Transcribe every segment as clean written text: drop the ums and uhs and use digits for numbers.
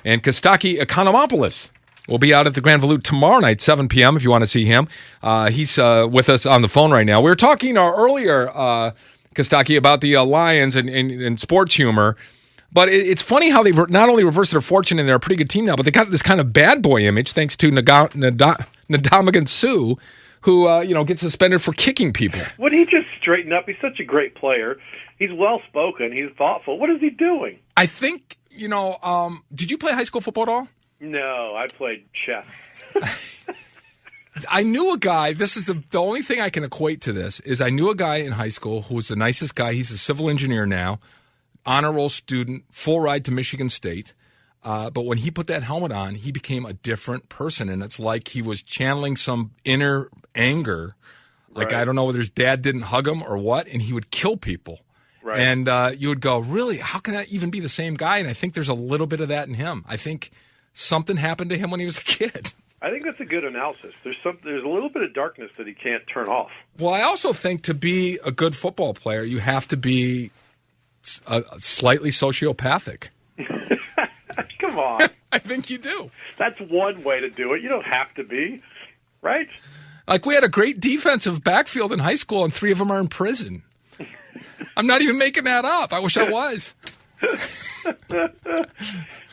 And Costaki Economopoulos will be out at the Grand Volute tomorrow night, 7 p.m., if you want to see him. He's with us on the phone right now. We were talking earlier, Costaki, about the Lions and sports humor. But it's funny how they've not only reversed their fortune and they're a pretty good team now, but they got this kind of bad boy image thanks to Ndamukong Suh, who gets suspended for kicking people. Would he just straighten up? He's such a great player. He's well-spoken. He's thoughtful. What is he doing? I think, did you play high school football at all? No, I played chess. I knew a guy, this is the only thing I can equate to this, is I knew a guy in high school who was the nicest guy. He's a civil engineer now. Honor roll student, full ride to Michigan State. But when he put that helmet on, he became a different person. And it's like he was channeling some inner anger. Like, right. I don't know whether his dad didn't hug him or what, and he would kill people. Right. And you would go, really? How can that even be the same guy? And I think there's a little bit of that in him. I think something happened to him when he was a kid. I think that's a good analysis. There's a little bit of darkness that he can't turn off. Well, I also think to be a good football player, you have to be slightly sociopathic. Come on. I think you do. That's one way to do it. You don't have to be, right? Like, we had a great defensive backfield in high school, and 3 of them are in prison. I'm not even making that up. I wish I was.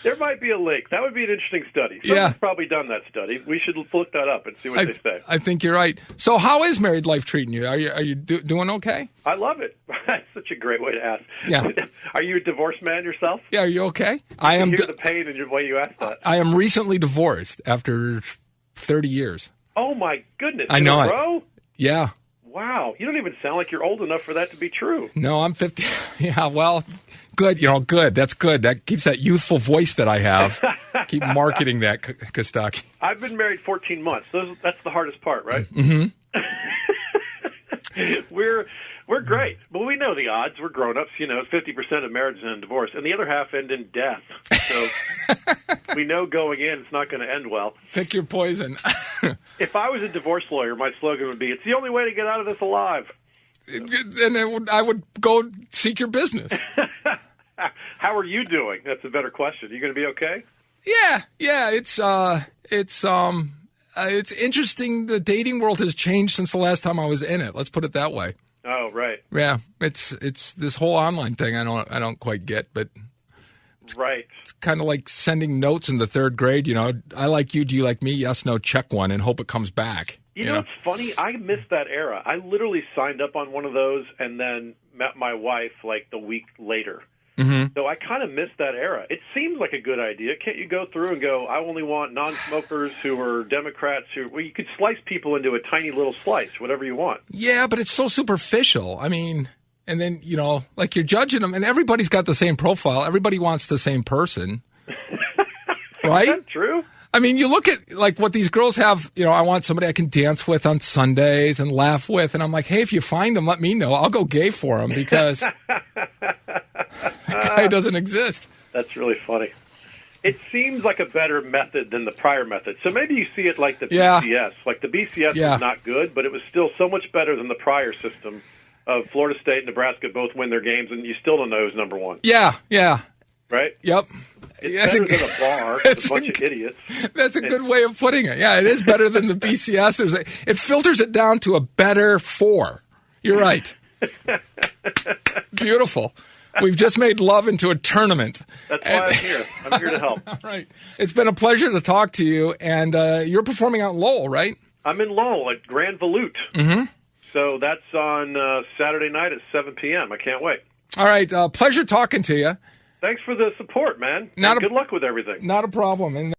There might be a link. That would be an interesting study. Someone's probably done that study. We should look that up and see what they say. I think you're right. So how is married life treating you? Are you doing okay? I love it. That's such a great way to ask. Yeah. Are you a divorced man yourself? Yeah, are you okay? I am. Hear the pain in your way you ask that. I am recently divorced after 30 years. Oh, my goodness. I know it. Bro? Yeah. Wow. You don't even sound like you're old enough for that to be true. No, I'm 50. Yeah, well, good. Good. That's good. That keeps that youthful voice that I have. Keep marketing that, Costaki. I've been married 14 months. That's the hardest part, right? Mm-hmm. We're great, but we know the odds. We're grown-ups. 50% of marriages end in divorce, and the other half end in death. So we know going in it's not going to end well. Pick your poison. If I was a divorce lawyer, my slogan would be, "It's the only way to get out of this alive." And I would go seek your business. How are you doing? That's a better question. You going to be okay? Yeah. It's interesting. The dating world has changed since the last time I was in it. Let's put it that way. Oh, right. Yeah, it's this whole online thing. I don't quite get, but right. It's kind of like sending notes in the 3rd grade. I like you. Do you like me? Yes, no. Check one and hope it comes back. You know, it's funny. I missed that era. I literally signed up on one of those and then met my wife like the week later. Mm-hmm. So I kind of missed that era. It seems like a good idea. Can't you go through and go, I only want non-smokers who are Democrats you could slice people into a tiny little slice, whatever you want. Yeah, but it's so superficial. I mean, and then, like you're judging them, and everybody's got the same profile. Everybody wants the same person. Right? Is that true? I mean, you look at like what these girls have, I want somebody I can dance with on Sundays and laugh with. And I'm like, hey, if you find them, let me know. I'll go gay for them because that guy doesn't exist. That's really funny. It seems like a better method than the prior method. So maybe you see it like the BCS. Like the BCS was not good, but it was still so much better than the prior system of Florida State and Nebraska both win their games, and you still don't know who's number one. Yeah. Right? Yep. It's better than a bar with a bunch of idiots. That's a good way of putting it. Yeah, it is better than the BCS. It filters it down to a better 4. You're right. Beautiful. We've just made love into a tournament. That's why I'm here. I'm here to help. All right. It's been a pleasure to talk to you. And you're performing out in Lowell, right? I'm in Lowell at Grand Volute. Mm-hmm. So that's on Saturday night at 7 p.m. I can't wait. All right. Pleasure talking to you. Thanks for the support, man. Good luck with everything. Not a problem. And